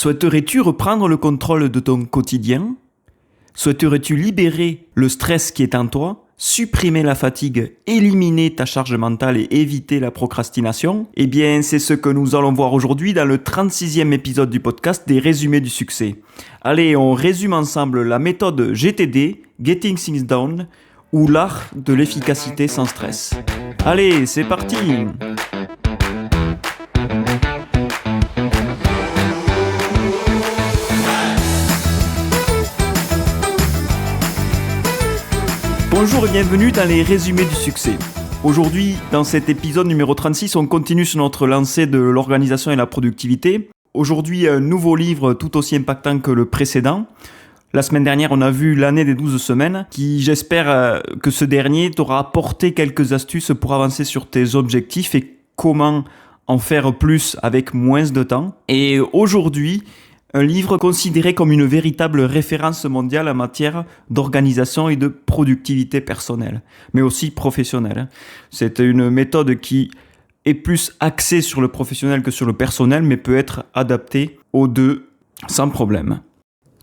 Souhaiterais-tu reprendre le contrôle de ton quotidien? Souhaiterais-tu libérer le stress qui est en toi, supprimer la fatigue, éliminer ta charge mentale et éviter la procrastination? Eh bien, c'est ce que nous allons voir aujourd'hui dans le 36e épisode du podcast des résumés du succès. Allez, on résume ensemble la méthode GTD, Getting Things Done, ou l'art de l'efficacité sans stress. Allez, c'est parti! Bonjour et bienvenue dans les résumés du succès. Aujourd'hui, dans cet épisode numéro 36, on continue sur notre lancée de l'organisation et la productivité. Aujourd'hui, un nouveau livre tout aussi impactant que le précédent. La semaine dernière, on a vu l'année des 12 semaines, qui j'espère que ce dernier t'aura apporté quelques astuces pour avancer sur tes objectifs et comment en faire plus avec moins de temps. Et aujourd'hui, un livre considéré comme une véritable référence mondiale en matière d'organisation et de productivité personnelle, mais aussi professionnelle. C'est une méthode qui est plus axée sur le professionnel que sur le personnel, mais peut être adaptée aux deux sans problème.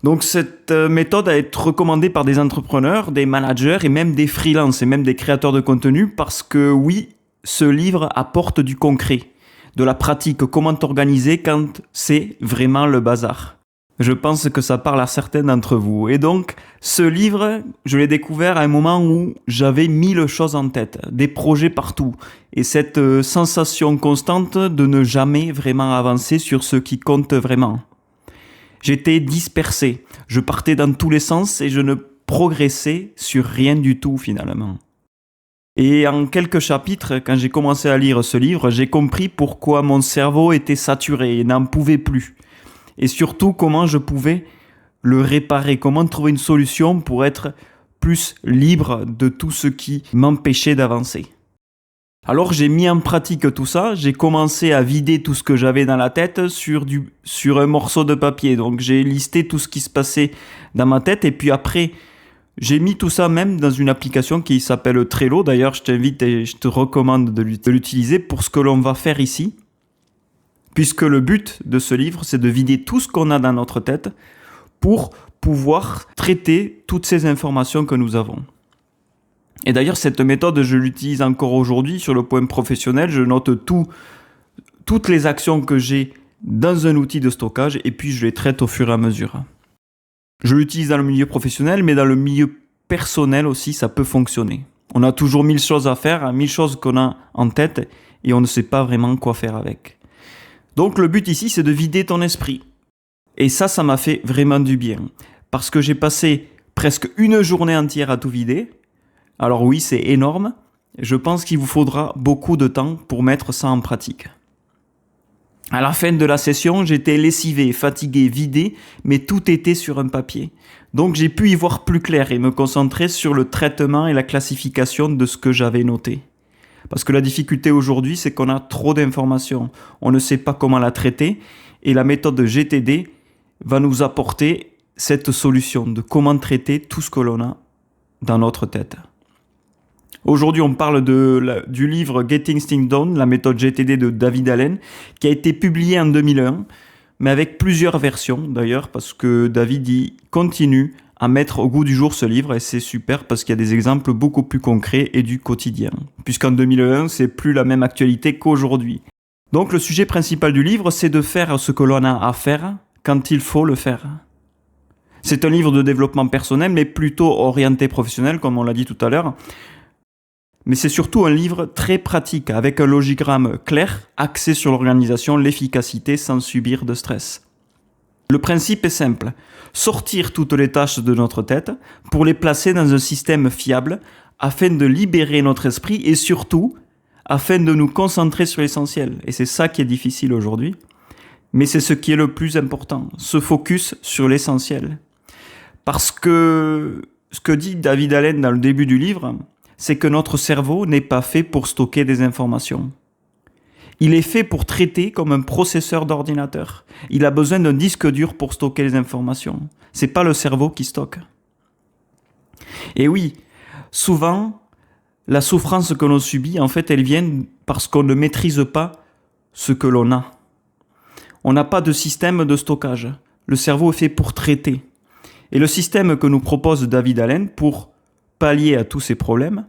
Donc cette méthode a été recommandée par des entrepreneurs, des managers et même des freelances et même des créateurs de contenu parce que oui, ce livre apporte du concret. De la pratique, comment t'organiser quand c'est vraiment le bazar. Je pense que ça parle à certains d'entre vous. Et donc, ce livre, je l'ai découvert à un moment où j'avais 1000 choses en tête, des projets partout. Et cette sensation constante de ne jamais vraiment avancer sur ce qui compte vraiment. J'étais dispersé, je partais dans tous les sens et je ne progressais sur rien du tout finalement. Et en quelques chapitres, quand j'ai commencé à lire ce livre, j'ai compris pourquoi mon cerveau était saturé et n'en pouvait plus. Et surtout, comment je pouvais le réparer, comment trouver une solution pour être plus libre de tout ce qui m'empêchait d'avancer. Alors j'ai mis en pratique tout ça, j'ai commencé à vider tout ce que j'avais dans la tête sur un morceau de papier. Donc j'ai listé tout ce qui se passait dans ma tête et puis après, j'ai mis tout ça même dans une application qui s'appelle Trello. D'ailleurs, je t'invite et je te recommande de l'utiliser pour ce que l'on va faire ici. Puisque le but de ce livre, c'est de vider tout ce qu'on a dans notre tête pour pouvoir traiter toutes ces informations que nous avons. Et d'ailleurs, cette méthode, je l'utilise encore aujourd'hui sur le point professionnel. Je note toutes les actions que j'ai dans un outil de stockage et puis je les traite au fur et à mesure. Je l'utilise dans le milieu professionnel, mais dans le milieu personnel aussi, ça peut fonctionner. On a toujours 1000 choses à faire, 1000 choses qu'on a en tête et on ne sait pas vraiment quoi faire avec. Donc le but ici, c'est de vider ton esprit. Et ça m'a fait vraiment du bien. Parce que j'ai passé presque une journée entière à tout vider. Alors oui, c'est énorme. Je pense qu'il vous faudra beaucoup de temps pour mettre ça en pratique. À la fin de la session, j'étais lessivé, fatigué, vidé, mais tout était sur un papier. Donc j'ai pu y voir plus clair et me concentrer sur le traitement et la classification de ce que j'avais noté. Parce que la difficulté aujourd'hui, c'est qu'on a trop d'informations. On ne sait pas comment la traiter et la méthode GTD va nous apporter cette solution de comment traiter tout ce que l'on a dans notre tête. Aujourd'hui, on parle du livre Getting Things Done, la méthode GTD de David Allen, qui a été publié en 2001, mais avec plusieurs versions d'ailleurs, parce que David y continue à mettre au goût du jour ce livre, et c'est super parce qu'il y a des exemples beaucoup plus concrets et du quotidien, puisqu'en 2001, c'est plus la même actualité qu'aujourd'hui. Donc le sujet principal du livre, c'est de faire ce que l'on a à faire quand il faut le faire. C'est un livre de développement personnel, mais plutôt orienté professionnel, comme on l'a dit tout à l'heure. Mais c'est surtout un livre très pratique, avec un logigramme clair, axé sur l'organisation, l'efficacité, sans subir de stress. Le principe est simple, sortir toutes les tâches de notre tête pour les placer dans un système fiable, afin de libérer notre esprit et surtout, afin de nous concentrer sur l'essentiel. Et c'est ça qui est difficile aujourd'hui, mais c'est ce qui est le plus important, se focus sur l'essentiel. Parce que ce que dit David Allen dans le début du livre, c'est que notre cerveau n'est pas fait pour stocker des informations. Il est fait pour traiter comme un processeur d'ordinateur. Il a besoin d'un disque dur pour stocker les informations. C'est pas le cerveau qui stocke. Et oui, souvent, la souffrance que l'on subit, en fait, elle vient parce qu'on ne maîtrise pas ce que l'on a. On n'a pas de système de stockage. Le cerveau est fait pour traiter. Et le système que nous propose David Allen pour pallier à tous ces problèmes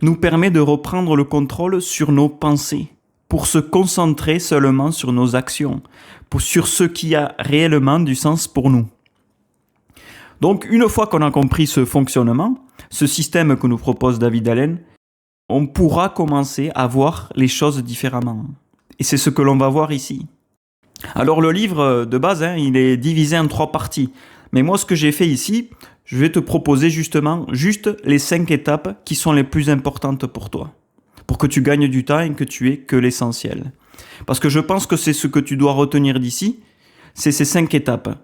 nous permet de reprendre le contrôle sur nos pensées, pour se concentrer seulement sur nos actions, sur ce qui a réellement du sens pour nous. Donc, une fois qu'on a compris ce fonctionnement, ce système que nous propose David Allen, on pourra commencer à voir les choses différemment. Et c'est ce que l'on va voir ici. Alors, le livre de base, il est divisé en 3 parties. Mais moi, ce que j'ai fait ici, je vais te proposer justement juste les 5 étapes qui sont les plus importantes pour toi, pour que tu gagnes du temps et que tu aies que l'essentiel. Parce que je pense que c'est ce que tu dois retenir d'ici, c'est ces 5 étapes.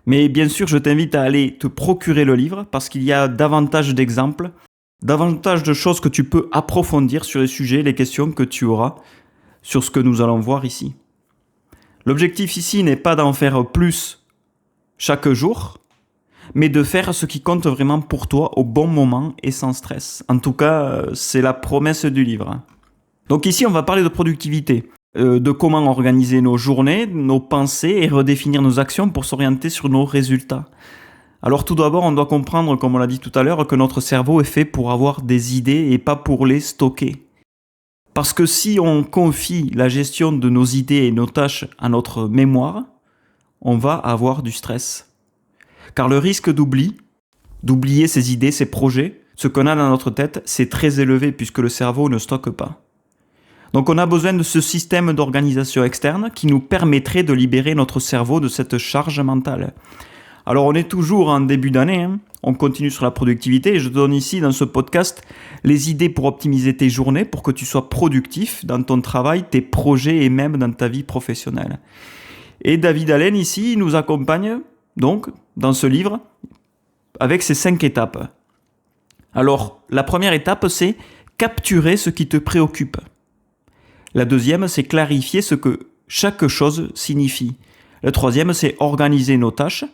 Mais bien sûr, je t'invite à aller te procurer le livre parce qu'il y a davantage d'exemples, davantage de choses que tu peux approfondir sur les sujets, les questions que tu auras sur ce que nous allons voir ici. L'objectif ici n'est pas d'en faire plus chaque jour, mais de faire ce qui compte vraiment pour toi au bon moment et sans stress. En tout cas, c'est la promesse du livre. Donc ici, on va parler de productivité, de comment organiser nos journées, nos pensées et redéfinir nos actions pour s'orienter sur nos résultats. Alors tout d'abord, on doit comprendre, comme on l'a dit tout à l'heure, que notre cerveau est fait pour avoir des idées et pas pour les stocker. Parce que si on confie la gestion de nos idées et nos tâches à notre mémoire, on va avoir du stress. Car le risque d'oublier ses idées, ses projets, ce qu'on a dans notre tête, c'est très élevé puisque le cerveau ne stocke pas. Donc on a besoin de ce système d'organisation externe qui nous permettrait de libérer notre cerveau de cette charge mentale. Alors on est toujours en début d'année, on continue sur la productivité et je te donne ici dans ce podcast les idées pour optimiser tes journées pour que tu sois productif dans ton travail, tes projets et même dans ta vie professionnelle. Et David Allen ici nous accompagne donc dans ce livre avec ces 5 étapes. Alors la première étape c'est capturer ce qui te préoccupe. La deuxième c'est clarifier ce que chaque chose signifie. La troisième c'est organiser nos tâches.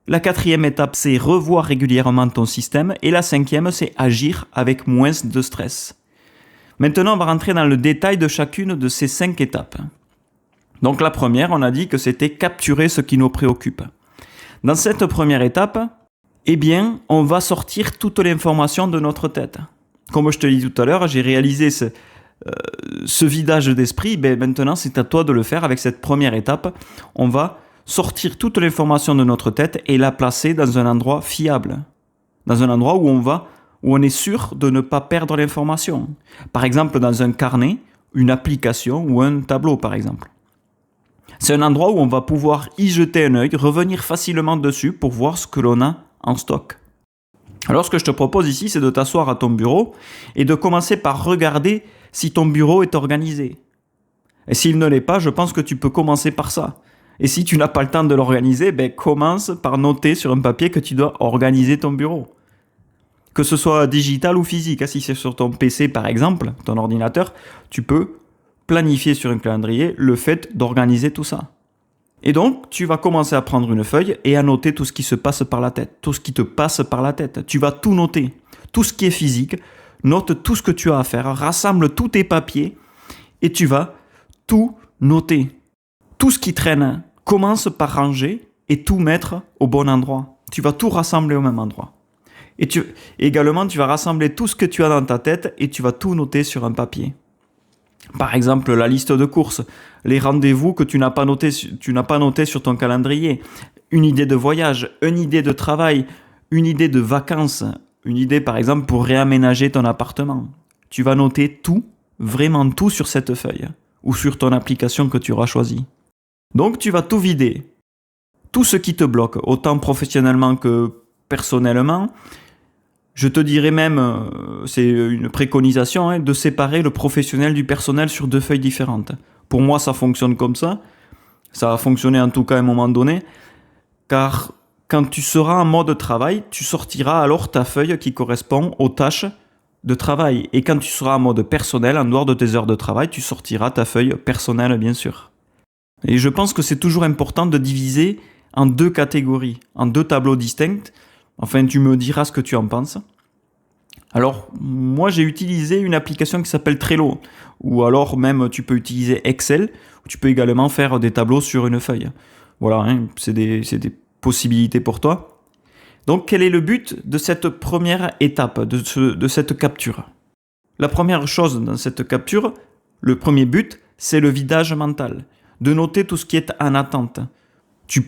La quatrième étape, c'est revoir régulièrement ton système. Et la cinquième, c'est agir avec moins de stress. Maintenant, on va rentrer dans le détail de chacune de ces 5 étapes. Donc la première, on a dit que c'était capturer ce qui nous préoccupe. Dans cette première étape, eh bien, on va sortir toute l'information de notre tête. Comme je te l'ai dit tout à l'heure, j'ai réalisé ce vidage d'esprit. Ben, maintenant, c'est à toi de le faire avec cette première étape. On va sortir toute l'information de notre tête et la placer dans un endroit fiable. Dans un endroit où on est sûr de ne pas perdre l'information. Par exemple, dans un carnet, une application ou un tableau, par exemple. C'est un endroit où on va pouvoir y jeter un œil, revenir facilement dessus pour voir ce que l'on a en stock. Alors, ce que je te propose ici, c'est de t'asseoir à ton bureau et de commencer par regarder si ton bureau est organisé. Et s'il ne l'est pas, je pense que tu peux commencer par ça. Et si tu n'as pas le temps de l'organiser, commence par noter sur un papier que tu dois organiser ton bureau. Que ce soit digital ou physique. Si c'est sur ton PC par exemple, ton ordinateur, tu peux planifier sur un calendrier le fait d'organiser tout ça. Et donc, tu vas commencer à prendre une feuille et à noter tout ce qui se passe par la tête. Tout ce qui te passe par la tête. Tu vas tout noter. Tout ce qui est physique. Note tout ce que tu as à faire. Rassemble tous tes papiers et tu vas tout noter. Tout ce qui traîne, commence par ranger et tout mettre au bon endroit. Tu vas tout rassembler au même endroit. Et également, tu vas rassembler tout ce que tu as dans ta tête et tu vas tout noter sur un papier. Par exemple, la liste de courses, les rendez-vous que tu n'as pas noté sur ton calendrier, une idée de voyage, une idée de travail, une idée de vacances, une idée par exemple pour réaménager ton appartement. Tu vas noter tout, vraiment tout sur cette feuille ou sur ton application que tu auras choisie. Donc tu vas tout vider, tout ce qui te bloque, autant professionnellement que personnellement. Je te dirais même, c'est une préconisation, de séparer le professionnel du personnel sur 2 feuilles différentes. Pour moi, ça fonctionne comme ça. Ça a fonctionné en tout cas à un moment donné. Car quand tu seras en mode travail, tu sortiras alors ta feuille qui correspond aux tâches de travail. Et quand tu seras en mode personnel, en dehors de tes heures de travail, tu sortiras ta feuille personnelle, bien sûr. Et je pense que c'est toujours important de diviser en 2 catégories, en 2 tableaux distincts. Enfin, tu me diras ce que tu en penses. Alors, moi, j'ai utilisé une application qui s'appelle Trello, ou alors même tu peux utiliser Excel, ou tu peux également faire des tableaux sur une feuille. Voilà, hein, c'est des possibilités pour toi. Donc, quel est le but de cette première étape, de cette capture? La première chose dans cette capture, le premier but, c'est le vidage mental, de noter tout ce qui est en attente.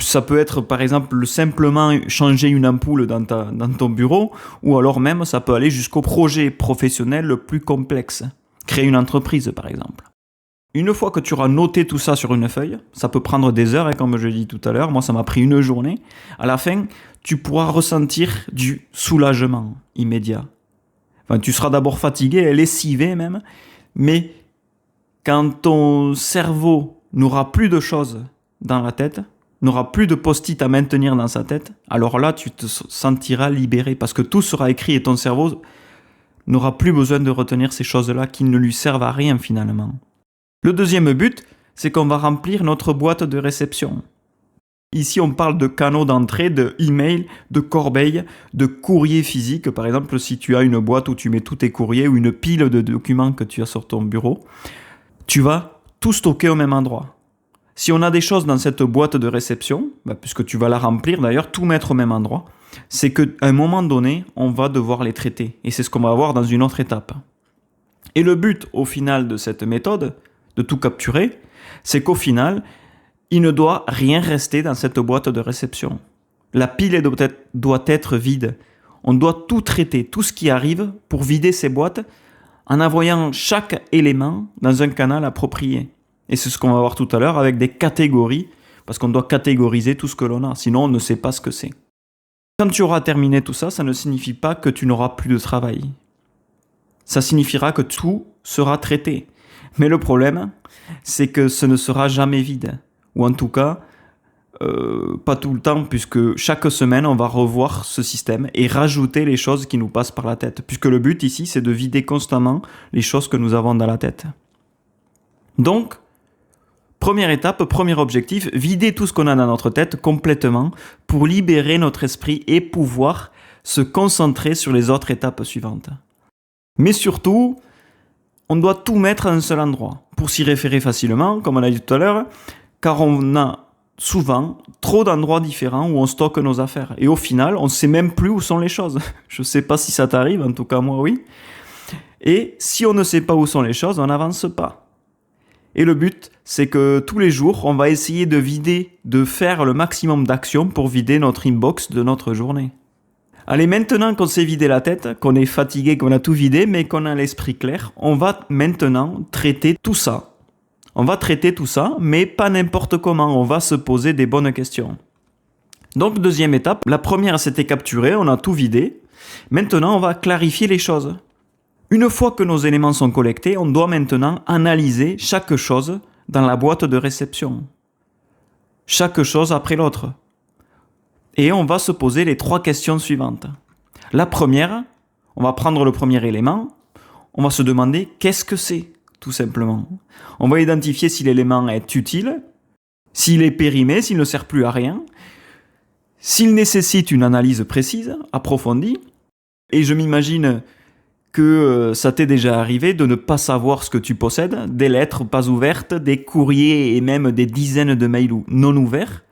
Ça peut être par exemple simplement changer une ampoule dans ton bureau, ou alors même ça peut aller jusqu'au projet professionnel le plus complexe. Créer une entreprise par exemple. Une fois que tu auras noté tout ça sur une feuille, ça peut prendre des heures, comme je l'ai dit tout à l'heure, moi ça m'a pris une journée, à la fin, tu pourras ressentir du soulagement immédiat. Enfin, tu seras d'abord fatigué, lessivé même, mais quand ton cerveau n'aura plus de choses dans la tête, n'aura plus de post-it à maintenir dans sa tête, alors là, tu te sentiras libéré parce que tout sera écrit et ton cerveau n'aura plus besoin de retenir ces choses-là qui ne lui servent à rien finalement. Le deuxième but, c'est qu'on va remplir notre boîte de réception. Ici, on parle de canaux d'entrée, de email, de corbeilles, de courrier physique. Par exemple, si tu as une boîte où tu mets tous tes courriers ou une pile de documents que tu as sur ton bureau, tu vas tout stocker au même endroit. Si on a des choses dans cette boîte de réception, puisque tu vas la remplir d'ailleurs, tout mettre au même endroit, c'est qu'à un moment donné, on va devoir les traiter. Et c'est ce qu'on va voir dans une autre étape. Et le but au final de cette méthode, de tout capturer, c'est qu'au final, il ne doit rien rester dans cette boîte de réception. La pile doit être vide. On doit tout traiter, tout ce qui arrive pour vider ces boîtes en envoyant chaque élément dans un canal approprié. Et c'est ce qu'on va voir tout à l'heure avec des catégories, parce qu'on doit catégoriser tout ce que l'on a, sinon on ne sait pas ce que c'est. Quand tu auras terminé tout ça, ça ne signifie pas que tu n'auras plus de travail. Ça signifiera que tout sera traité. Mais le problème, c'est que ce ne sera jamais vide. Ou en tout cas, pas tout le temps, puisque chaque semaine, on va revoir ce système et rajouter les choses qui nous passent par la tête. Puisque le but ici, c'est de vider constamment les choses que nous avons dans la tête. Donc, première étape, premier objectif, vider tout ce qu'on a dans notre tête complètement pour libérer notre esprit et pouvoir se concentrer sur les autres étapes suivantes. Mais surtout, on doit tout mettre à un seul endroit pour s'y référer facilement, comme on a dit tout à l'heure, car on a souvent trop d'endroits différents où on stocke nos affaires. Et au final, on ne sait même plus où sont les choses. Je ne sais pas si ça t'arrive, en tout cas moi oui. Et si on ne sait pas où sont les choses, on n'avance pas. Et le but, c'est que tous les jours, on va essayer de vider, de faire le maximum d'actions pour vider notre inbox de notre journée. Allez, maintenant qu'on s'est vidé la tête, qu'on est fatigué, qu'on a tout vidé, mais qu'on a l'esprit clair, on va maintenant traiter tout ça. On va traiter tout ça, mais pas n'importe comment, on va se poser des bonnes questions. Donc, deuxième étape, la première c'était capturer, on a tout vidé. Maintenant, on va clarifier les choses. Une fois que nos éléments sont collectés, on doit maintenant analyser chaque chose dans la boîte de réception. Chaque chose après l'autre. Et on va se poser les 3 questions suivantes. La première, on va prendre le premier élément, on va se demander qu'est-ce que c'est, tout simplement. On va identifier si l'élément est utile, s'il est périmé, s'il ne sert plus à rien, s'il nécessite une analyse précise, approfondie, et je m'imagine que ça t'est déjà arrivé de ne pas savoir ce que tu possèdes, des lettres pas ouvertes, des courriers et même des dizaines de mails non ouverts.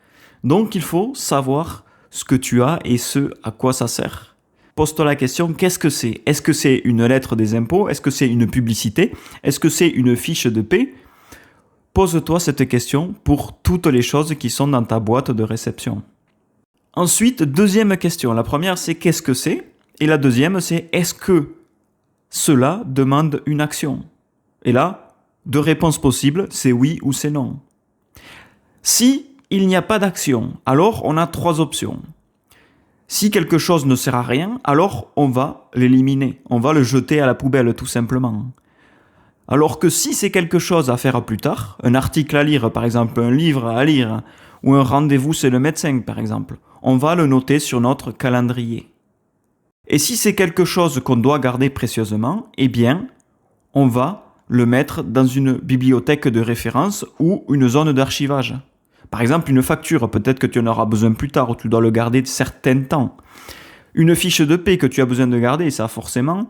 Donc il faut savoir ce que tu as et ce à quoi ça sert. Pose-toi la question, qu'est-ce que c'est ? Est-ce que c'est une lettre des impôts ? Est-ce que c'est une publicité ? Est-ce que c'est une fiche de paie ? Pose-toi cette question pour toutes les choses qui sont dans ta boîte de réception. Ensuite, deuxième question. La première, c'est qu'est-ce que c'est ? Et la deuxième, c'est est-ce que cela demande une action ? Et là, 2 réponses possibles, c'est oui ou c'est non. Si il n'y a pas d'action, alors on a 3 options. Si quelque chose ne sert à rien, alors on va l'éliminer, on va le jeter à la poubelle tout simplement. Alors que si c'est quelque chose à faire plus tard, un article à lire par exemple, un livre à lire, ou un rendez-vous chez le médecin par exemple, on va le noter sur notre calendrier. Et si c'est quelque chose qu'on doit garder précieusement, eh bien, on va le mettre dans une bibliothèque de référence ou une zone d'archivage. Par exemple, une facture, peut-être que tu en auras besoin plus tard ou tu dois le garder de certains temps. Une fiche de paie que tu as besoin de garder, ça forcément,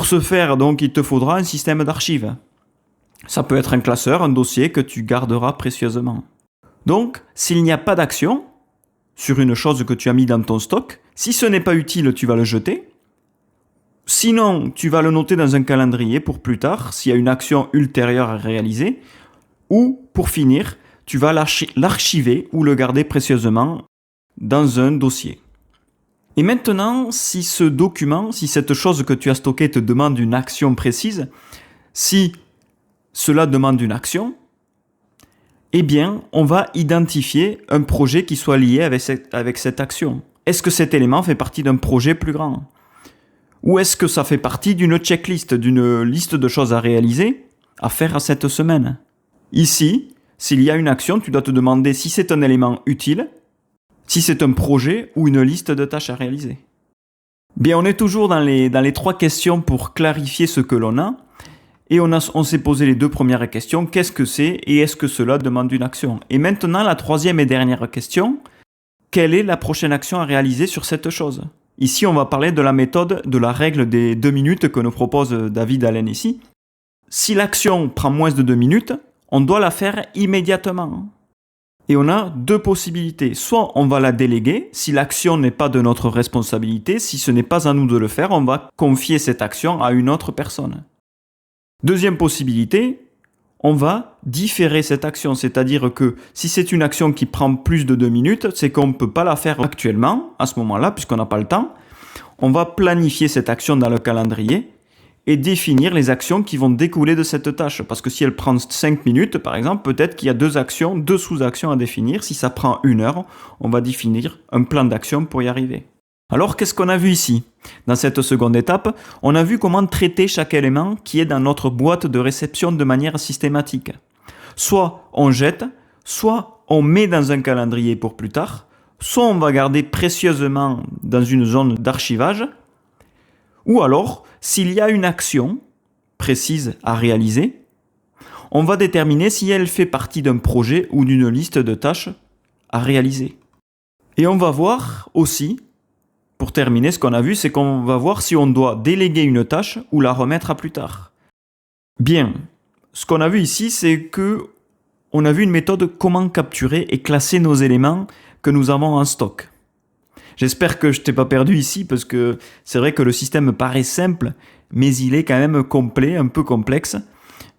Pour ce faire, donc, il te faudra un système d'archives. Ça peut être un classeur, un dossier que tu garderas précieusement. Donc, s'il n'y a pas d'action sur une chose que tu as mis dans ton stock, si ce n'est pas utile, tu vas le jeter. Sinon, tu vas le noter dans un calendrier pour plus tard, s'il y a une action ultérieure à réaliser. Ou, pour finir, tu vas l'archiver ou le garder précieusement dans un dossier. Et maintenant, si ce document, si cette chose que tu as stockée te demande une action précise, si cela demande une action, eh bien, on va identifier un projet qui soit lié avec cette action. Est-ce que cet élément fait partie d'un projet plus grand ? Ou est-ce que ça fait partie d'une checklist, d'une liste de choses à réaliser, à faire cette semaine ? Ici, s'il y a une action, tu dois te demander si c'est un élément utile, si c'est un projet ou une liste de tâches à réaliser. Bien, on est toujours dans les 3 questions pour clarifier ce que l'on a. Et on s'est posé les 2 premières questions. Qu'est-ce que c'est et est-ce que cela demande une action ? Et maintenant, la 3e et dernière question. Quelle est la prochaine action à réaliser sur cette chose ? Ici, on va parler de la méthode, de la règle des 2 minutes que nous propose David Allen ici. Si l'action prend moins de 2 minutes, on doit la faire immédiatement. Et on a 2 possibilités. Soit on va la déléguer, si l'action n'est pas de notre responsabilité, si ce n'est pas à nous de le faire, on va confier cette action à une autre personne. Deuxième possibilité, on va différer cette action, c'est-à-dire que si c'est une action qui prend plus de 2 minutes, c'est qu'on ne peut pas la faire actuellement, à ce moment-là, puisqu'on n'a pas le temps. On va planifier cette action dans le calendrier et définir les actions qui vont découler de cette tâche. Parce que si elle prend 5 minutes, par exemple, peut-être qu'il y a 2 actions, 2 sous-actions à définir. Si ça prend 1 heure, on va définir un plan d'action pour y arriver. Alors, qu'est-ce qu'on a vu ici ? Dans cette seconde étape, on a vu comment traiter chaque élément qui est dans notre boîte de réception de manière systématique. Soit on jette, soit on met dans un calendrier pour plus tard, soit on va garder précieusement dans une zone d'archivage, ou alors, s'il y a une action précise à réaliser, on va déterminer si elle fait partie d'un projet ou d'une liste de tâches à réaliser. Et on va voir aussi, pour terminer, ce qu'on a vu, c'est qu'on va voir si on doit déléguer une tâche ou la remettre à plus tard. Bien, ce qu'on a vu ici, c'est que on a vu une méthode comment capturer et classer nos éléments que nous avons en stock. J'espère que je t'ai pas perdu ici parce que c'est vrai que le système paraît simple, mais il est quand même complet, un peu complexe.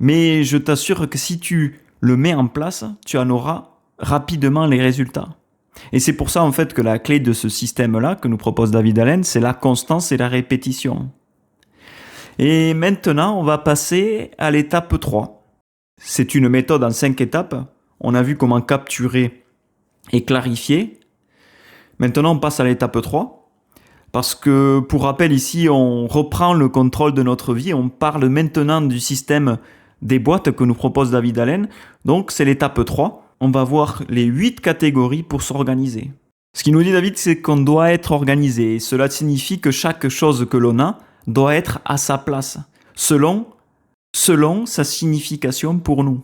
Mais je t'assure que si tu le mets en place, tu en auras rapidement les résultats. Et c'est pour ça en fait que la clé de ce système-là que nous propose David Allen, c'est la constance et la répétition. Et maintenant, on va passer à l'étape 3. C'est une méthode en 5 étapes. On a vu comment capturer et clarifier. Maintenant, on passe à l'étape 3. Parce que, pour rappel, ici, on reprend le contrôle de notre vie. On parle maintenant du système des boîtes que nous propose David Allen. Donc, c'est l'étape 3. On va voir les 8 catégories pour s'organiser. Ce qu'il nous dit David, c'est qu'on doit être organisé. Et cela signifie que chaque chose que l'on a doit être à sa place, selon sa signification pour nous.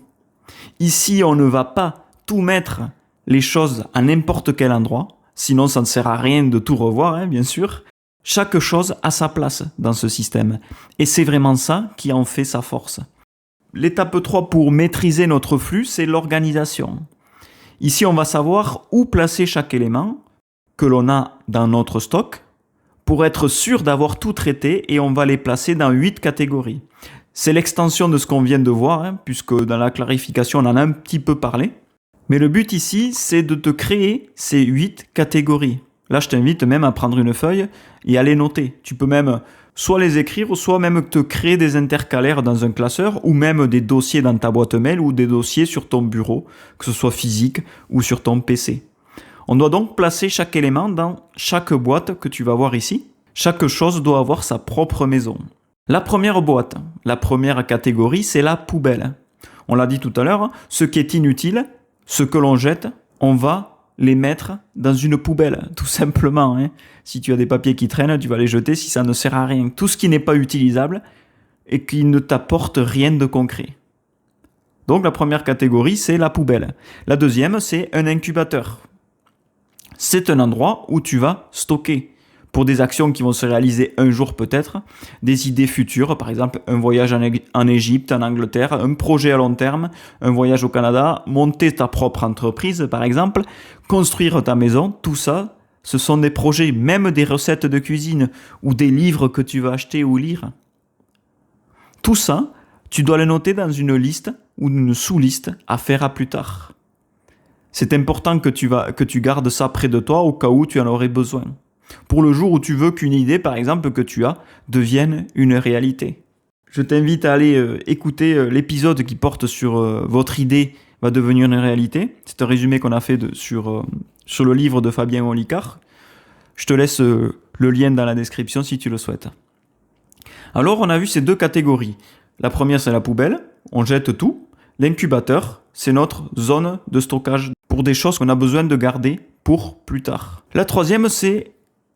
Ici, on ne va pas tout mettre les choses à n'importe quel endroit, sinon ça ne sert à rien de tout revoir, bien sûr. Chaque chose a sa place dans ce système. Et c'est vraiment ça qui en fait sa force. L'étape 3 pour maîtriser notre flux, c'est l'organisation. Ici, on va savoir où placer chaque élément que l'on a dans notre stock pour être sûr d'avoir tout traité et on va les placer dans 8 catégories. C'est l'extension de ce qu'on vient de voir, puisque dans la clarification, on en a un petit peu parlé. Mais le but ici, c'est de te créer ces 8 catégories. Là, je t'invite même à prendre une feuille et à les noter. Tu peux même soit les écrire, soit même te créer des intercalaires dans un classeur, ou même des dossiers dans ta boîte mail, ou des dossiers sur ton bureau, que ce soit physique ou sur ton PC. On doit donc placer chaque élément dans chaque boîte que tu vas voir ici. Chaque chose doit avoir sa propre maison. La première boîte, la première catégorie, c'est la poubelle. On l'a dit tout à l'heure, ce qui est inutile, ce que l'on jette, on va les mettre dans une poubelle, tout simplement. Si tu as des papiers qui traînent, tu vas les jeter si ça ne sert à rien. Tout ce qui n'est pas utilisable et qui ne t'apporte rien de concret. Donc la première catégorie, c'est la poubelle. La deuxième, c'est un incubateur. C'est un endroit où tu vas stocker pour des actions qui vont se réaliser un jour peut-être, des idées futures, par exemple un voyage en Égypte, en Angleterre, un projet à long terme, un voyage au Canada, monter ta propre entreprise par exemple, construire ta maison, tout ça, ce sont des projets, même des recettes de cuisine ou des livres que tu vas acheter ou lire. Tout ça, tu dois le noter dans une liste ou une sous-liste à faire à plus tard. C'est important que tu gardes ça près de toi au cas où tu en aurais besoin. Pour le jour où tu veux qu'une idée, par exemple, que tu as, devienne une réalité. Je t'invite à aller écouter l'épisode qui porte sur votre idée va devenir une réalité. C'est un résumé qu'on a fait sur le livre de Fabien Olicard. Je te laisse le lien dans la description si tu le souhaites. Alors, on a vu ces deux catégories. La première, c'est la poubelle. On jette tout. L'incubateur, c'est notre zone de stockage pour des choses qu'on a besoin de garder pour plus tard. La troisième, c'est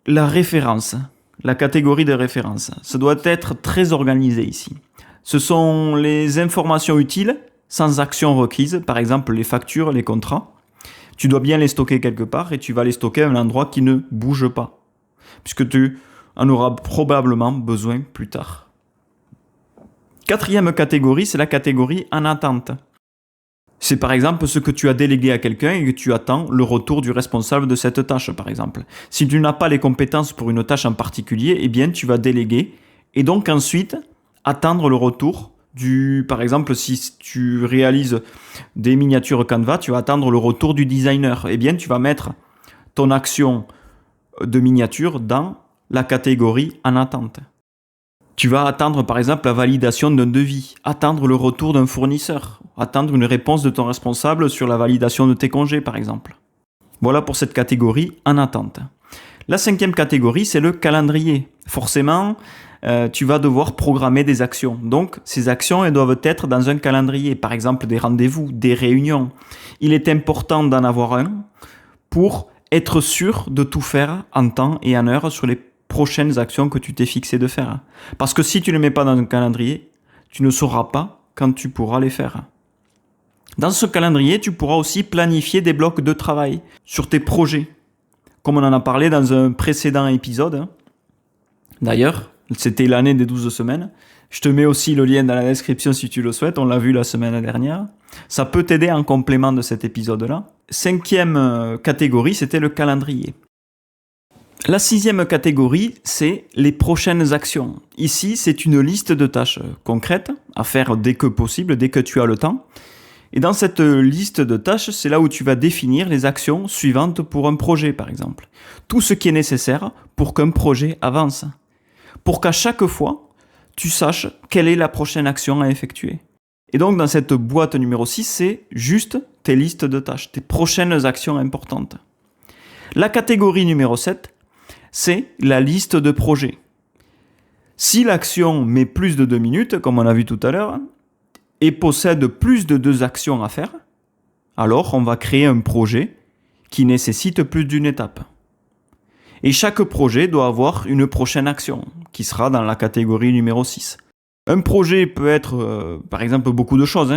la référence, la catégorie de référence. Ça doit être très organisé ici. Ce sont les informations utiles sans action requise, par exemple les factures, les contrats. Tu dois bien les stocker quelque part et tu vas les stocker à un endroit qui ne bouge pas, puisque tu en auras probablement besoin plus tard. Quatrième catégorie, c'est la catégorie en attente. C'est par exemple ce que tu as délégué à quelqu'un et que tu attends le retour du responsable de cette tâche, par exemple. Si tu n'as pas les compétences pour une tâche en particulier, eh bien tu vas déléguer et donc ensuite attendre le retour par exemple, si tu réalises des miniatures Canva, tu vas attendre le retour du designer. Eh bien, tu vas mettre ton action de miniature dans la catégorie en attente. Tu vas attendre par exemple la validation d'un devis, attendre le retour d'un fournisseur, attendre une réponse de ton responsable sur la validation de tes congés par exemple. Voilà pour cette catégorie en attente. La cinquième catégorie, c'est le calendrier. Forcément, tu vas devoir programmer des actions. Donc, ces actions, elles doivent être dans un calendrier. Par exemple, des rendez-vous, des réunions. Il est important d'en avoir un pour être sûr de tout faire en temps et en heure sur les prochaines actions que tu t'es fixé de faire. Parce que si tu ne les mets pas dans un calendrier, tu ne sauras pas quand tu pourras les faire. Dans ce calendrier, tu pourras aussi planifier des blocs de travail sur tes projets, comme on en a parlé dans un précédent épisode. D'ailleurs, c'était l'année des 12 semaines. Je te mets aussi le lien dans la description si tu le souhaites, on l'a vu la semaine dernière. Ça peut t'aider en complément de cet épisode-là. Cinquième catégorie, c'était le calendrier. La sixième catégorie, c'est les prochaines actions. Ici, c'est une liste de tâches concrètes à faire dès que possible, dès que tu as le temps. Et dans cette liste de tâches, c'est là où tu vas définir les actions suivantes pour un projet, par exemple. Tout ce qui est nécessaire pour qu'un projet avance. Pour qu'à chaque fois, tu saches quelle est la prochaine action à effectuer. Et donc, dans cette boîte numéro 6, c'est juste tes listes de tâches, tes prochaines actions importantes. La catégorie numéro 7, c'est la liste de projets. Si l'action met plus de 2 minutes, comme on a vu tout à l'heure, et possède plus de 2 actions à faire, alors on va créer un projet qui nécessite plus d'une étape. Et chaque projet doit avoir une prochaine action, qui sera dans la catégorie numéro 6. Un projet peut être, par exemple, beaucoup de choses,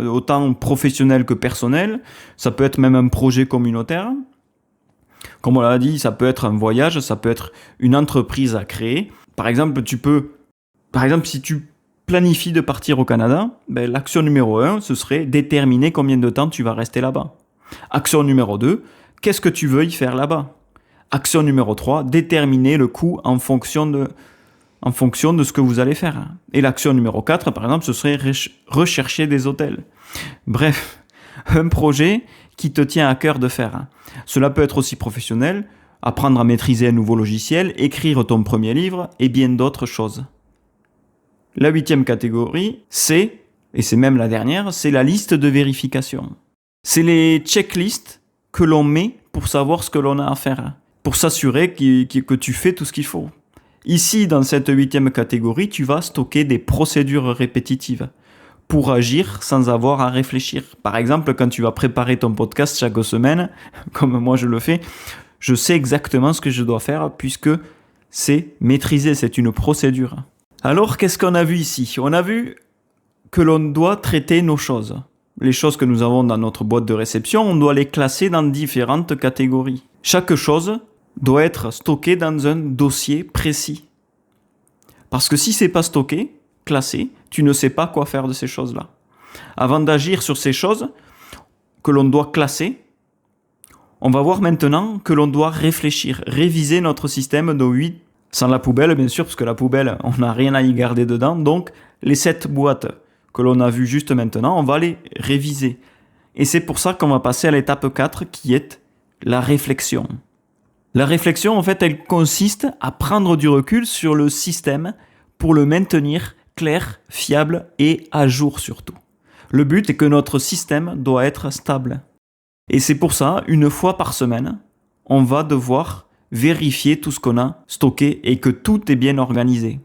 autant professionnel que personnel. Ça peut être même un projet communautaire. Comme on l'a dit, ça peut être un voyage, ça peut être une entreprise à créer. Par exemple, si tu planifies de partir au Canada, l'action numéro 1, ce serait déterminer combien de temps tu vas rester là-bas. Action numéro 2, qu'est-ce que tu veux y faire là-bas? Action numéro 3, déterminer le coût en fonction de ce que vous allez faire. Et l'action numéro 4, par exemple, ce serait rechercher des hôtels. Bref, un projet qui te tient à cœur de faire. Cela peut être aussi professionnel, apprendre à maîtriser un nouveau logiciel, écrire ton premier livre et bien d'autres choses. La 8e catégorie, et c'est même la dernière, c'est la liste de vérification. C'est les checklists que l'on met pour savoir ce que l'on a à faire, pour s'assurer que tu fais tout ce qu'il faut. Ici, dans cette 8e catégorie, tu vas stocker des procédures répétitives pour agir sans avoir à réfléchir. Par exemple, quand tu vas préparer ton podcast chaque semaine, comme moi je le fais, je sais exactement ce que je dois faire puisque c'est maîtrisé, c'est une procédure. Alors, qu'est-ce qu'on a vu ici? On a vu que l'on doit traiter nos choses. Les choses que nous avons dans notre boîte de réception, on doit les classer dans différentes catégories. Chaque chose doit être stocké dans un dossier précis. Parce que si c'est pas stocké, classé, tu ne sais pas quoi faire de ces choses-là. Avant d'agir sur ces choses que l'on doit classer, on va voir maintenant que l'on doit réfléchir, réviser notre système de 8, sans la poubelle bien sûr, parce que la poubelle, on n'a rien à y garder dedans. Donc les 7 boîtes que l'on a vues juste maintenant, on va les réviser. Et c'est pour ça qu'on va passer à l'étape 4 qui est la réflexion. La réflexion, en fait, elle consiste à prendre du recul sur le système pour le maintenir clair, fiable et à jour surtout. Le but est que notre système doit être stable. Et c'est pour ça, une fois par semaine, on va devoir vérifier tout ce qu'on a stocké et que tout est bien organisé.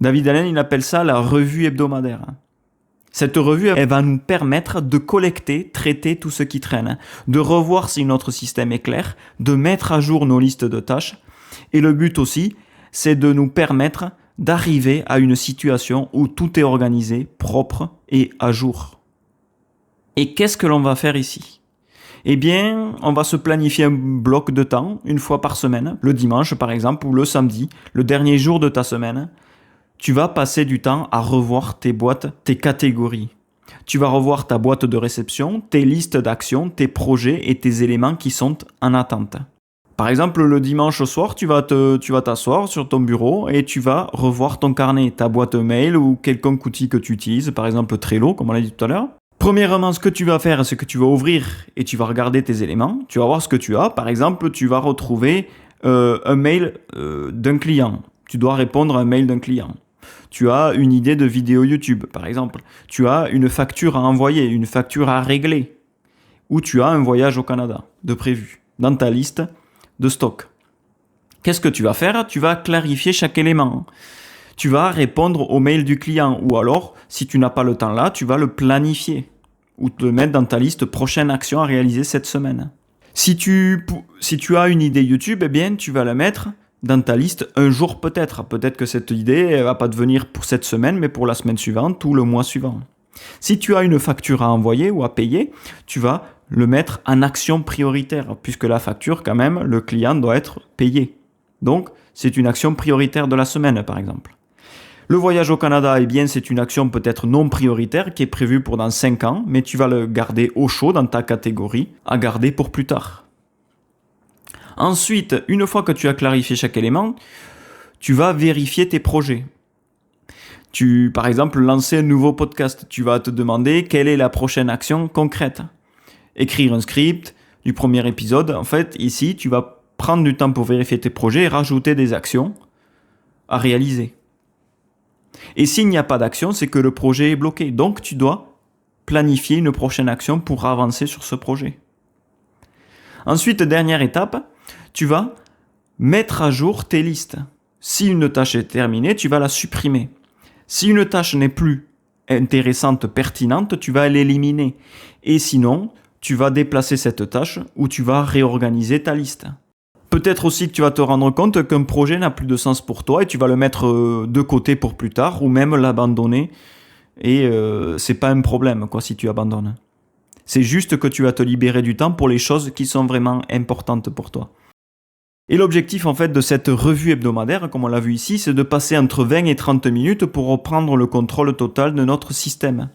David Allen, il appelle ça la revue hebdomadaire. Cette revue, elle va nous permettre de collecter, traiter tout ce qui traîne, de revoir si notre système est clair, de mettre à jour nos listes de tâches. Et le but aussi, c'est de nous permettre d'arriver à une situation où tout est organisé, propre et à jour. Et qu'est-ce que l'on va faire ici ? Eh bien, on va se planifier un bloc de temps, une fois par semaine, le dimanche par exemple, ou le samedi, le dernier jour de ta semaine. Tu vas passer du temps à revoir tes boîtes, tes catégories. Tu vas revoir ta boîte de réception, tes listes d'actions, tes projets et tes éléments qui sont en attente. Par exemple, le dimanche au soir, tu vas t'asseoir sur ton bureau et tu vas revoir ton carnet, ta boîte mail ou quelconque outil que tu utilises, par exemple Trello, comme on l'a dit tout à l'heure. Premièrement, ce que tu vas faire, c'est que tu vas ouvrir et tu vas regarder tes éléments. Tu vas voir ce que tu as. Par exemple, tu vas retrouver un mail d'un client. Tu dois répondre à un mail d'un client. Tu as une idée de vidéo YouTube, par exemple. Tu as une facture à envoyer, une facture à régler. Ou tu as un voyage au Canada de prévu dans ta liste de stock. Qu'est-ce que tu vas faire ? Tu vas clarifier chaque élément. Tu vas répondre au mail du client. Ou alors, si tu n'as pas le temps là, tu vas le planifier. Ou te le mettre dans ta liste prochaine action à réaliser cette semaine. Si tu as une idée YouTube, eh bien, tu vas la mettre dans ta liste un jour peut-être. Peut-être que cette idée ne va pas devenir pour cette semaine, mais pour la semaine suivante ou le mois suivant. Si tu as une facture à envoyer ou à payer, tu vas le mettre en action prioritaire, puisque la facture, quand même, le client doit être payé. Donc, c'est une action prioritaire de la semaine, par exemple. Le voyage au Canada, eh bien, c'est une action peut-être non prioritaire qui est prévue pour dans 5 ans, mais tu vas le garder au chaud dans ta catégorie, à garder pour plus tard. Ensuite, une fois que tu as clarifié chaque élément, tu vas vérifier tes projets. Par exemple, lancer un nouveau podcast, tu vas te demander quelle est la prochaine action concrète. Écrire un script du premier épisode. En fait, ici, tu vas prendre du temps pour vérifier tes projets et rajouter des actions à réaliser. Et s'il n'y a pas d'action, c'est que le projet est bloqué. Donc, tu dois planifier une prochaine action pour avancer sur ce projet. Ensuite, dernière étape, tu vas mettre à jour tes listes. Si une tâche est terminée, tu vas la supprimer. Si une tâche n'est plus intéressante, pertinente, tu vas l'éliminer. Et sinon, tu vas déplacer cette tâche ou tu vas réorganiser ta liste. Peut-être aussi que tu vas te rendre compte qu'un projet n'a plus de sens pour toi et tu vas le mettre de côté pour plus tard ou même l'abandonner. Et c'est pas un problème si tu abandonnes. C'est juste que tu vas te libérer du temps pour les choses qui sont vraiment importantes pour toi. Et l'objectif en fait de cette revue hebdomadaire, comme on l'a vu ici, c'est de passer entre 20 et 30 minutes pour reprendre le contrôle total de notre système.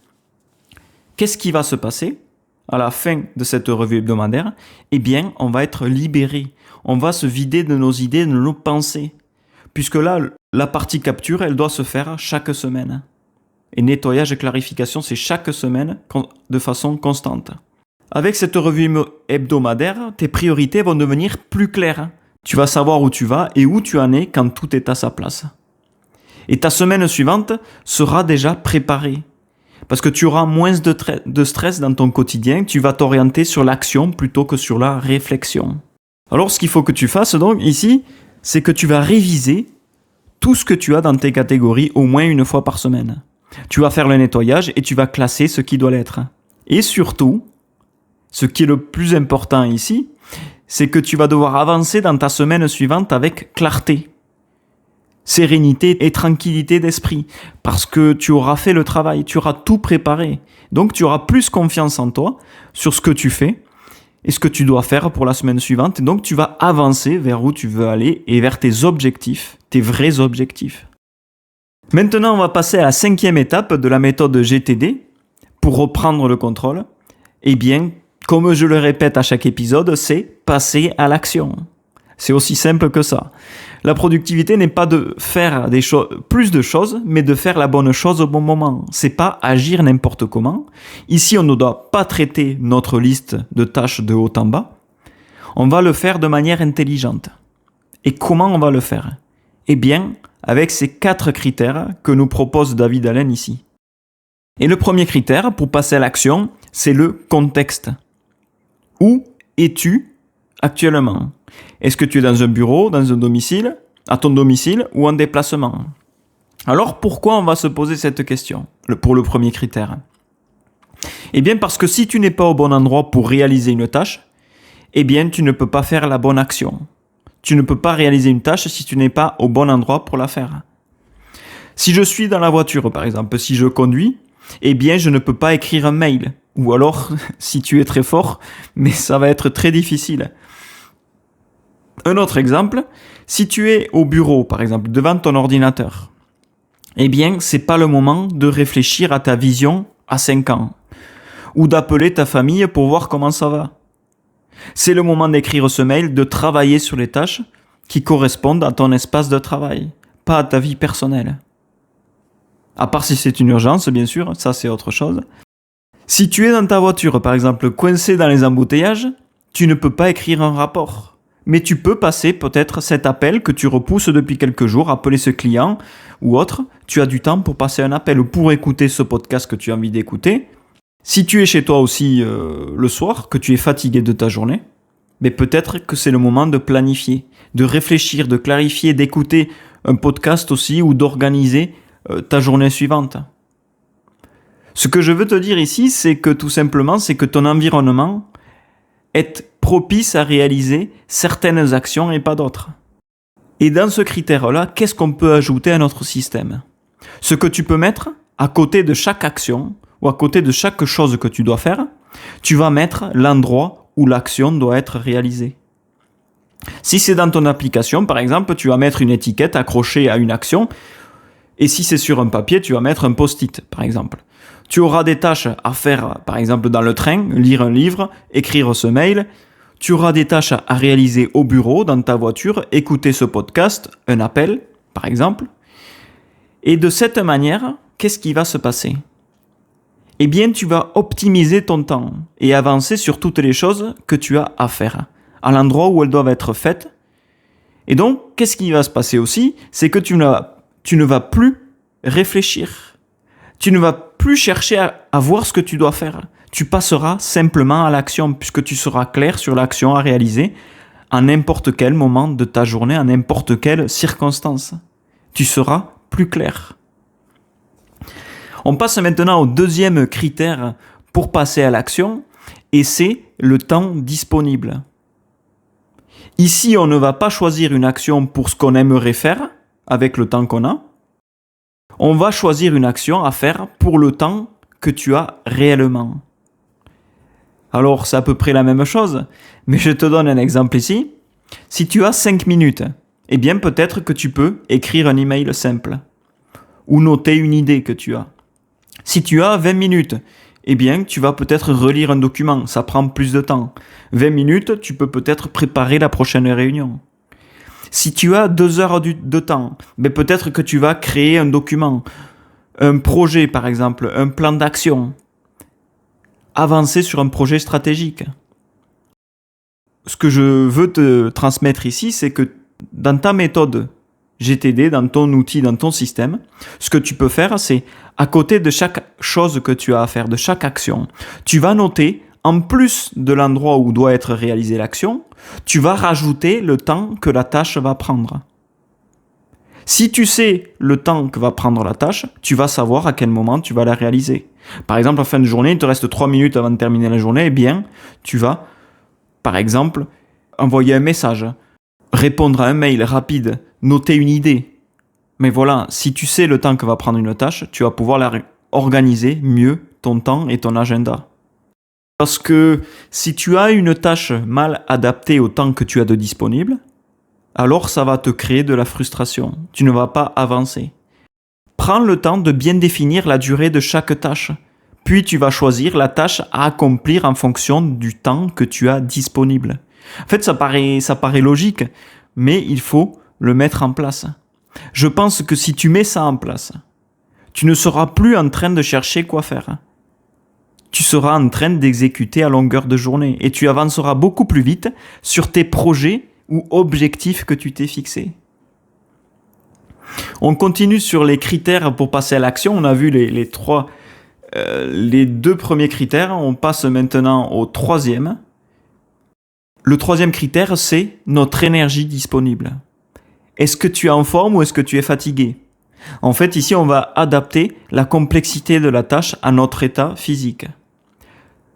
Qu'est-ce qui va se passer à la fin de cette revue hebdomadaire ? Eh bien, on va être libéré. On va se vider de nos idées, de nos pensées. Puisque là, la partie capture, elle doit se faire chaque semaine. Et nettoyage et clarification, c'est chaque semaine de façon constante. Avec cette revue hebdomadaire, tes priorités vont devenir plus claires. Tu vas savoir où tu vas et où tu en es quand tout est à sa place. Et ta semaine suivante sera déjà préparée. Parce que tu auras moins de stress dans ton quotidien, tu vas t'orienter sur l'action plutôt que sur la réflexion. Alors ce qu'il faut que tu fasses donc ici, c'est que tu vas réviser tout ce que tu as dans tes catégories au moins une fois par semaine. Tu vas faire le nettoyage et tu vas classer ce qui doit l'être. Et surtout, ce qui est le plus important ici, c'est que tu vas devoir avancer dans ta semaine suivante avec clarté, sérénité et tranquillité d'esprit. Parce que tu auras fait le travail, tu auras tout préparé. Donc tu auras plus confiance en toi, sur ce que tu fais. et ce que tu dois faire pour la semaine suivante. Et donc, tu vas avancer vers où tu veux aller et vers tes objectifs, tes vrais objectifs. Maintenant, on va passer à la 5e étape de la méthode GTD pour reprendre le contrôle. Eh bien, comme je le répète à chaque épisode, c'est passer à l'action. C'est aussi simple que ça. La productivité n'est pas de faire plus de choses, mais de faire la bonne chose au bon moment. C'est pas agir n'importe comment. Ici, on ne doit pas traiter notre liste de tâches de haut en bas. On va le faire de manière intelligente. Et comment on va le faire ? Eh bien, avec ces 4 critères que nous propose David Allen ici. Et le premier critère pour passer à l'action, c'est le contexte. Où es-tu actuellement ? Est-ce que tu es dans un bureau, dans un domicile, à ton domicile ou en déplacement ? Alors pourquoi on va se poser cette question pour le premier critère ? Eh bien parce que si tu n'es pas au bon endroit pour réaliser une tâche, eh bien tu ne peux pas faire la bonne action. Tu ne peux pas réaliser une tâche si tu n'es pas au bon endroit pour la faire. Si je suis dans la voiture par exemple, si je conduis, eh bien je ne peux pas écrire un mail. Ou alors, si tu es très fort, mais ça va être très difficile. Un autre exemple, si tu es au bureau, par exemple, devant ton ordinateur, eh bien, c'est pas le moment de réfléchir à ta vision à 5 ans, ou d'appeler ta famille pour voir comment ça va. C'est le moment d'écrire ce mail, de travailler sur les tâches qui correspondent à ton espace de travail, pas à ta vie personnelle. À part si c'est une urgence, bien sûr, ça c'est autre chose. Si tu es dans ta voiture, par exemple, coincé dans les embouteillages, tu ne peux pas écrire un rapport. Mais tu peux passer peut-être cet appel que tu repousses depuis quelques jours, appeler ce client ou autre. Tu as du temps pour passer un appel ou pour écouter ce podcast que tu as envie d'écouter. Si tu es chez toi aussi le soir, que tu es fatigué de ta journée, mais peut-être que c'est le moment de planifier, de réfléchir, de clarifier, d'écouter un podcast aussi ou d'organiser ta journée suivante. Ce que je veux te dire ici, c'est que tout simplement, c'est que ton environnement est propice à réaliser certaines actions et pas d'autres. Et dans ce critère-là, qu'est-ce qu'on peut ajouter à notre système ? Ce que tu peux mettre à côté de chaque action ou à côté de chaque chose que tu dois faire, tu vas mettre l'endroit où l'action doit être réalisée. Si c'est dans ton application, par exemple, tu vas mettre une étiquette accrochée à une action, et si c'est sur un papier, tu vas mettre un post-it, par exemple. Tu auras des tâches à faire, par exemple, dans le train, lire un livre, écrire ce mail. Tu auras des tâches à réaliser au bureau, dans ta voiture, écouter ce podcast, un appel, par exemple. Et de cette manière, qu'est-ce qui va se passer ? Eh bien, tu vas optimiser ton temps et avancer sur toutes les choses que tu as à faire, à l'endroit où elles doivent être faites. Et donc, qu'est-ce qui va se passer aussi ? C'est que tu ne vas plus réfléchir. Tu ne vas plus chercher à voir ce que tu dois faire. Tu passeras simplement à l'action puisque tu seras clair sur l'action à réaliser à n'importe quel moment de ta journée, à n'importe quelle circonstance. Tu seras plus clair. On passe maintenant au deuxième critère pour passer à l'action et c'est le temps disponible. Ici, on ne va pas choisir une action pour ce qu'on aimerait faire avec le temps qu'on a. On va choisir une action à faire pour le temps que tu as réellement. Alors, c'est à peu près la même chose, mais je te donne un exemple ici. Si tu as 5 minutes, eh bien peut-être que tu peux écrire un email simple ou noter une idée que tu as. Si tu as 20 minutes, eh bien tu vas peut-être relire un document, ça prend plus de temps. 20 minutes, tu peux peut-être préparer la prochaine réunion. Si tu as 2 heures de temps, ben peut-être que tu vas créer un document, un projet par exemple, un plan d'action. Avancer sur un projet stratégique. Ce que je veux te transmettre ici, c'est que dans ta méthode GTD, dans ton outil, dans ton système, ce que tu peux faire, c'est à côté de chaque chose que tu as à faire, de chaque action, tu vas noter, en plus de l'endroit où doit être réalisée l'action, tu vas rajouter le temps que la tâche va prendre. Si tu sais le temps que va prendre la tâche, tu vas savoir à quel moment tu vas la réaliser. Par exemple, en fin de journée, il te reste 3 minutes avant de terminer la journée, eh bien, tu vas, par exemple, envoyer un message, répondre à un mail rapide, noter une idée. Mais voilà, si tu sais le temps que va prendre une tâche, tu vas pouvoir organiser mieux ton temps et ton agenda. Parce que si tu as une tâche mal adaptée au temps que tu as de disponible, alors ça va te créer de la frustration. Tu ne vas pas avancer. Prends le temps de bien définir la durée de chaque tâche. Puis tu vas choisir la tâche à accomplir en fonction du temps que tu as disponible. En fait, ça paraît logique, mais il faut le mettre en place. Je pense que si tu mets ça en place, tu ne seras plus en train de chercher quoi faire. Tu seras en train d'exécuter à longueur de journée et tu avanceras beaucoup plus vite sur tes projets ou objectifs que tu t'es fixés. On continue sur les critères pour passer à l'action. On a vu les deux premiers critères. On passe maintenant au troisième. Le troisième critère, c'est notre énergie disponible. Est-ce que tu es en forme ou est-ce que tu es fatigué ? En fait, ici, on va adapter la complexité de la tâche à notre état physique.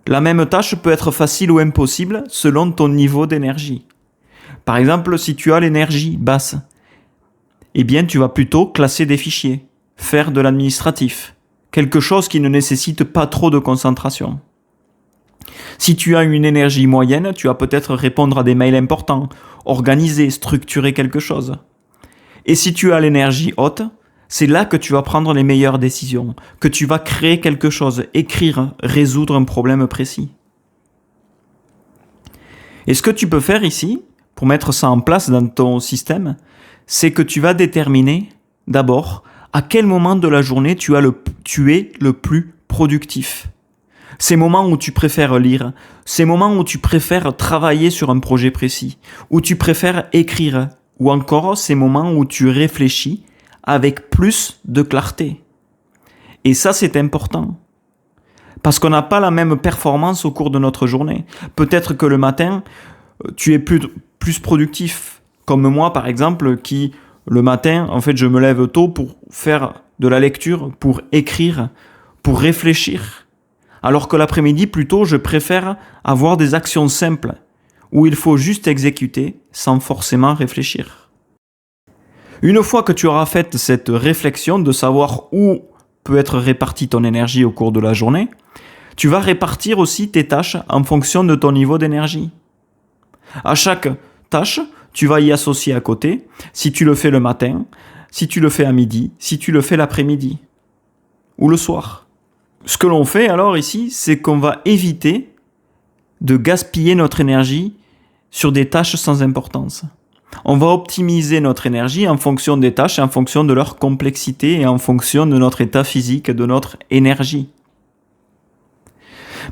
La même tâche peut être facile ou impossible selon ton niveau d'énergie. Par exemple, si tu as l'énergie basse, eh bien, tu vas plutôt classer des fichiers, faire de l'administratif, quelque chose qui ne nécessite pas trop de concentration. Si tu as une énergie moyenne, tu vas peut-être répondre à des mails importants, organiser, structurer quelque chose. Et si tu as l'énergie haute, c'est là que tu vas prendre les meilleures décisions, que tu vas créer quelque chose, écrire, résoudre un problème précis. Et ce que tu peux faire ici, pour mettre ça en place dans ton système, c'est que tu vas déterminer d'abord à quel moment de la journée tu es le plus productif. Ces moments où tu préfères lire, ces moments où tu préfères travailler sur un projet précis, où tu préfères écrire, ou encore ces moments où tu réfléchis avec plus de clarté. Et ça, c'est important. Parce qu'on n'a pas la même performance au cours de notre journée. Peut-être que le matin, tu es plus productif. Comme moi, par exemple, qui, le matin, en fait, je me lève tôt pour faire de la lecture, pour écrire, pour réfléchir. Alors que l'après-midi, plutôt, je préfère avoir des actions simples, où il faut juste exécuter sans forcément réfléchir. Une fois que tu auras fait cette réflexion de savoir où peut être répartie ton énergie au cours de la journée, tu vas répartir aussi tes tâches en fonction de ton niveau d'énergie. À chaque tâche, tu vas y associer à côté, si tu le fais le matin, si tu le fais à midi, si tu le fais l'après-midi ou le soir. Ce que l'on fait alors ici, c'est qu'on va éviter de gaspiller notre énergie sur des tâches sans importance. On va optimiser notre énergie en fonction des tâches, en fonction de leur complexité et en fonction de notre état physique, de notre énergie.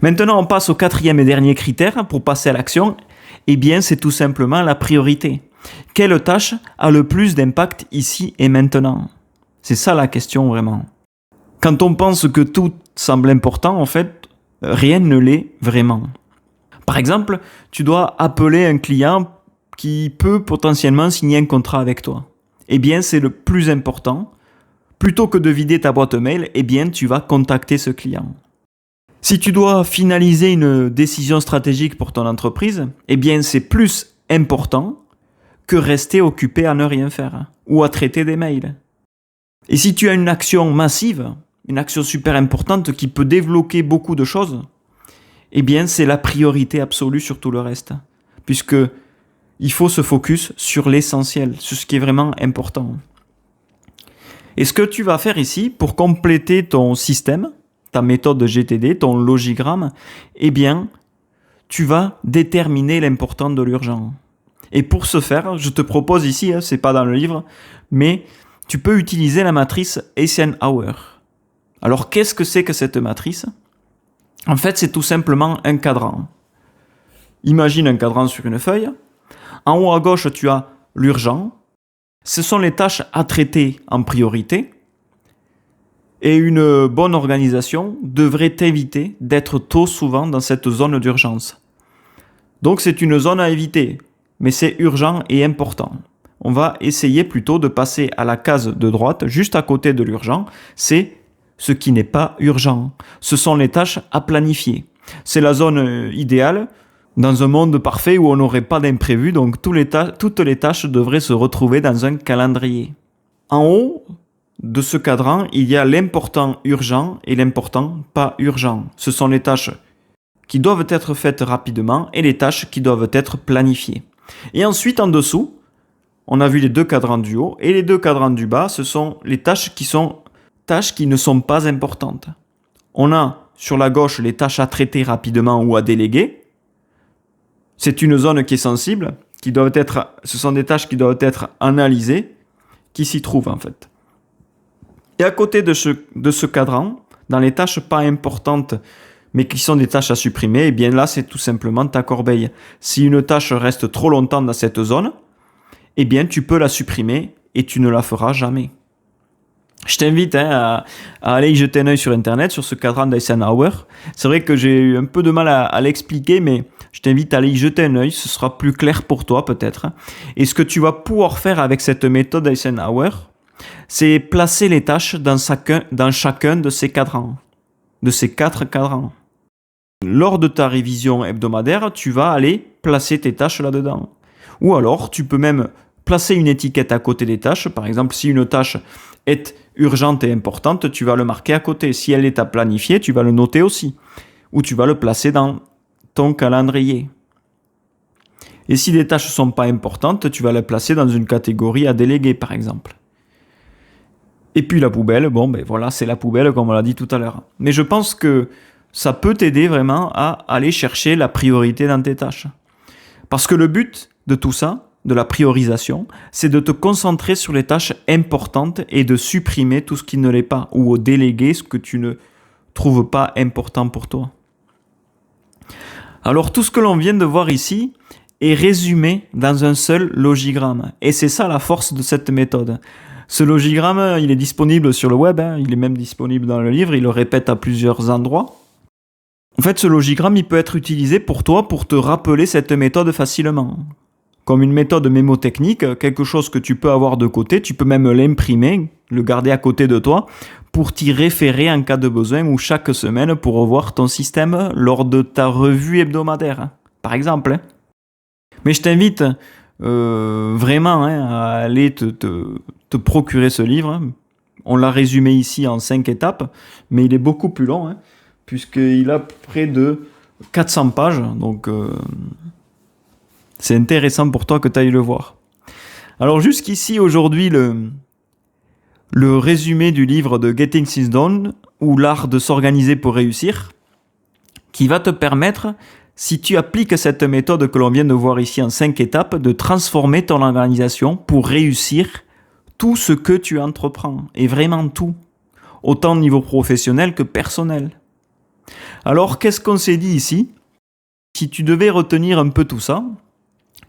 Maintenant, on passe au quatrième et dernier critère pour passer à l'action. Eh bien, c'est tout simplement la priorité. Quelle tâche a le plus d'impact ici et maintenant ? C'est ça la question vraiment. Quand on pense que tout semble important, en fait, rien ne l'est vraiment. Par exemple, tu dois appeler un client qui peut potentiellement signer un contrat avec toi. Eh bien, c'est le plus important. Plutôt que de vider ta boîte mail, eh bien, tu vas contacter ce client. Si tu dois finaliser une décision stratégique pour ton entreprise, eh bien, c'est plus important que rester occupé à ne rien faire ou à traiter des mails. Et si tu as une action massive, une action super importante qui peut débloquer beaucoup de choses, eh bien, c'est la priorité absolue sur tout le reste. Puisque il faut se focus sur l'essentiel, sur ce qui est vraiment important. Et ce que tu vas faire ici, pour compléter ton système, ta méthode de GTD, ton logigramme, eh bien, tu vas déterminer l'important de l'urgent. Et pour ce faire, je te propose ici, c'est pas dans le livre, mais tu peux utiliser la matrice Eisenhower. Alors, qu'est-ce que c'est que cette matrice ? En fait, c'est tout simplement un cadran. Imagine un cadran sur une feuille. En haut à gauche, tu as l'urgent. Ce sont les tâches à traiter en priorité. Et une bonne organisation devrait éviter d'être trop souvent dans cette zone d'urgence. Donc c'est une zone à éviter, mais c'est urgent et important. On va essayer plutôt de passer à la case de droite, juste à côté de l'urgent. C'est ce qui n'est pas urgent. Ce sont les tâches à planifier. C'est la zone idéale dans un monde parfait où on n'aurait pas d'imprévu, donc toutes les tâches devraient se retrouver dans un calendrier. En haut de ce cadran, il y a l'important urgent et l'important pas urgent. Ce sont les tâches qui doivent être faites rapidement et les tâches qui doivent être planifiées. Et ensuite, en dessous, on a vu les 2 cadrans du haut et les 2 cadrans du bas, ce sont les tâches qui ne sont pas importantes. On a sur la gauche les tâches à traiter rapidement ou à déléguer. C'est une zone qui est sensible, ce sont des tâches qui doivent être analysées, qui s'y trouvent en fait. Et à côté de ce cadran, dans les tâches pas importantes, mais qui sont des tâches à supprimer, eh bien là, c'est tout simplement ta corbeille. Si une tâche reste trop longtemps dans cette zone, eh bien, tu peux la supprimer et tu ne la feras jamais. Je t'invite à aller y jeter un œil sur Internet, sur ce cadran d'Eisenhower. C'est vrai que j'ai eu un peu de mal à l'expliquer, mais je t'invite à aller y jeter un œil. Ce sera plus clair pour toi, peut-être. Et ce que tu vas pouvoir faire avec cette méthode Eisenhower, c'est placer les tâches dans chacun de ces cadrans, de ces 4 cadrans. Lors de ta révision hebdomadaire, tu vas aller placer tes tâches là-dedans. Ou alors, tu peux même placer une étiquette à côté des tâches. Par exemple, si une tâche est urgente et importante, tu vas le marquer à côté. Si elle est à planifier, tu vas le noter aussi. Ou tu vas le placer dans ton calendrier. Et si les tâches ne sont pas importantes, tu vas les placer dans une catégorie à déléguer, par exemple. Et puis la poubelle, voilà, c'est la poubelle comme on l'a dit tout à l'heure. Mais je pense que ça peut t'aider vraiment à aller chercher la priorité dans tes tâches. Parce que le but de tout ça, de la priorisation, c'est de te concentrer sur les tâches importantes et de supprimer tout ce qui ne l'est pas, ou de déléguer ce que tu ne trouves pas important pour toi. Alors tout ce que l'on vient de voir ici est résumé dans un seul logigramme. Et c'est ça la force de cette méthode. Ce logigramme, il est disponible sur le web, il est même disponible dans le livre, il le répète à plusieurs endroits. En fait, ce logigramme, il peut être utilisé pour toi pour te rappeler cette méthode facilement. Comme une méthode mémotechnique, quelque chose que tu peux avoir de côté, tu peux même l'imprimer, le garder à côté de toi, pour t'y référer en cas de besoin ou chaque semaine pour revoir ton système lors de ta revue hebdomadaire, par exemple. Mais je t'invite vraiment à aller te procurer ce livre. On l'a résumé ici en 5 étapes, mais il est beaucoup plus long, puisqu'il a près de 400 pages, donc c'est intéressant pour toi que tu ailles le voir. Alors jusqu'ici, aujourd'hui, le résumé du livre de Getting Things Done, ou l'art de s'organiser pour réussir, qui va te permettre, si tu appliques cette méthode que l'on vient de voir ici en 5 étapes, de transformer ton organisation pour réussir tout ce que tu entreprends, et vraiment tout, autant au niveau professionnel que personnel. Alors, qu'est-ce qu'on s'est dit ici ? Si tu devais retenir un peu tout ça,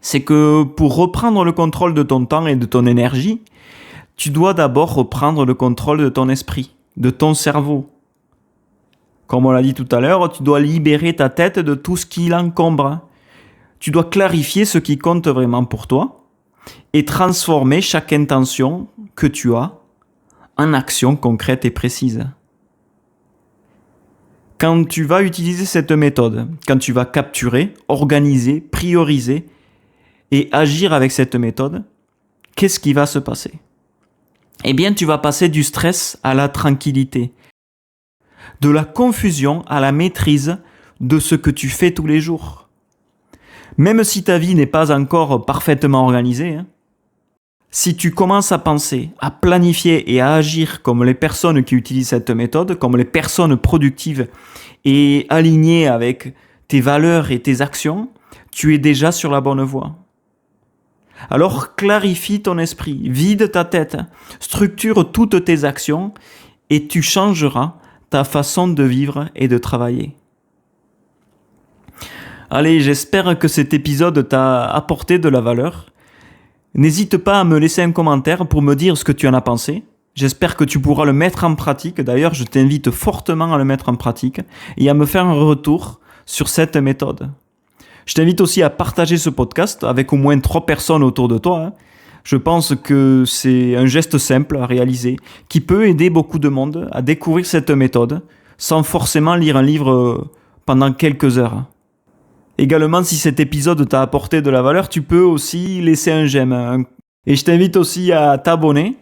c'est que pour reprendre le contrôle de ton temps et de ton énergie, tu dois d'abord reprendre le contrôle de ton esprit, de ton cerveau. Comme on l'a dit tout à l'heure, tu dois libérer ta tête de tout ce qui l'encombre. Tu dois clarifier ce qui compte vraiment pour toi et transformer chaque intention que tu as en action concrète et précise. Quand tu vas utiliser cette méthode, quand tu vas capturer, organiser, prioriser et agir avec cette méthode, qu'est-ce qui va se passer ? Eh bien, tu vas passer du stress à la tranquillité, de la confusion à la maîtrise de ce que tu fais tous les jours. Même si ta vie n'est pas encore parfaitement organisée, si tu commences à penser, à planifier et à agir comme les personnes qui utilisent cette méthode, comme les personnes productives et alignées avec tes valeurs et tes actions, tu es déjà sur la bonne voie. Alors clarifie ton esprit, vide ta tête, structure toutes tes actions et tu changeras ta façon de vivre et de travailler. Allez, j'espère que cet épisode t'a apporté de la valeur. N'hésite pas à me laisser un commentaire pour me dire ce que tu en as pensé. J'espère que tu pourras le mettre en pratique. D'ailleurs, je t'invite fortement à le mettre en pratique et à me faire un retour sur cette méthode. Je t'invite aussi à partager ce podcast avec au moins 3 personnes autour de toi. Je pense que c'est un geste simple à réaliser qui peut aider beaucoup de monde à découvrir cette méthode sans forcément lire un livre pendant quelques heures. Également, si cet épisode t'a apporté de la valeur, tu peux aussi laisser un j'aime. Et je t'invite aussi à t'abonner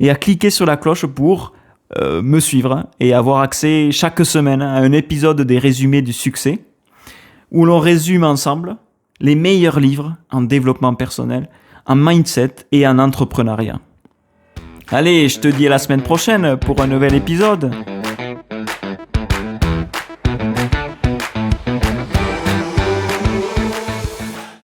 et à cliquer sur la cloche pour me suivre et avoir accès chaque semaine à un épisode des résumés du succès. où l'on résume ensemble les meilleurs livres en développement personnel, en mindset et en entrepreneuriat. Allez, je te dis à la semaine prochaine pour un nouvel épisode.